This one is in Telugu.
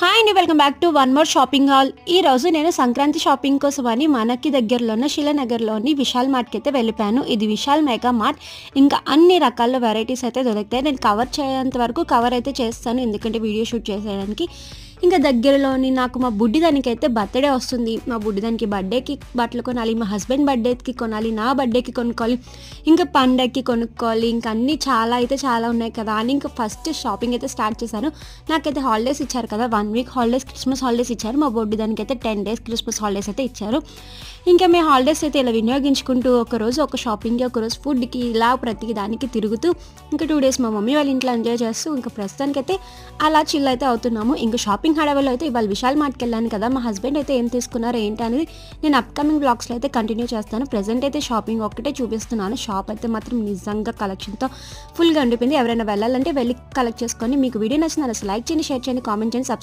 హాయ్ అండి, welcome back to one more shopping hall. ఈ రోజు నేను సంక్రాంతి షాపింగ్ కోసం అని మనకి దగ్గరలో ఉన్న శిలానగర్లోని విశాల్ మార్ట్కి అయితే వెళ్ళిపోయాను. ఇది విశాల్ మెగా మార్ట్. ఇంకా అన్ని రకాల వెరైటీస్ అయితే దొరుకుతాయి. నేను కవర్ చేయేంత వరకు కవర్ అయితే చేస్తాను, ఎందుకంటే వీడియో షూట్ చేసేయడానికి. ఇంకా దగ్గరలోని నాకు మా బుడ్డిదానికి అయితే బర్త్డే వస్తుంది. మా బుడ్డిదానికి బర్త్డేకి బట్టలు కొనాలి, మా హస్బెండ్ బర్త్డేకి కొనాలి, నా బర్త్డేకి కొనుక్కోవాలి, ఇంకా పండగకి కొనుక్కోవాలి, ఇంకా అన్నీ చాలా ఉన్నాయి కదా అని ఇంకా ఫస్ట్ షాపింగ్ అయితే స్టార్ట్ చేశాను. నాకైతే హాలిడేస్ ఇచ్చారు కదా, 1 వీక్ హాలిడేస్, క్రిస్మస్ హాలిడేస్ ఇచ్చారు. మా బుడ్డిదానికి అయితే 10 డేస్ క్రిస్మస్ హాలిడేస్ అయితే ఇచ్చారు. ఇంకా మేము హాలిడేస్ అయితే ఇలా వినియోగించుకుంటూ ఒకరోజు ఒక షాపింగ్కి, ఒకరోజు ఫుడ్కి, ఇలా ప్రతి దానికి తిరుగుతూ ఇంకా 2 డేస్ మా మమ్మీ వాళ్ళ ఇంట్లో ఎంజాయ్ చేస్తూ ఇంకా ప్రస్తుతానికైతే అలా చిల్ అయితే అవుతున్నాము. ఇంకా షాపింగ్ హడావిలో అయితే ఇవాళ విశాల్ మార్ట్కి వెళ్ళాను కదా, మా హస్బెండ్ అయితే ఏం తీసుకున్నారో ఏంటి అనేది నేను అప్కమింగ్ బ్లాగ్స్లో అయితే కంటిన్యూ చేస్తాను. ప్రెజెంట్ అయితే షాపింగ్ ఒక్కటే చూపిస్తున్నాను. షాప్ అయితే మాత్రం నిజంగా కలెక్షన్తో ఫుల్గా ఉండిపోయింది. ఎవరైనా వెళ్ళాలంటే వెళ్ళి కలెక్ట్ చేసుకొని, మీకు వీడియో నచ్చినా లైక్ చేయండి, షేర్ చేయండి, కామెంట్ చేయండి, సబ్స్క్రైబ్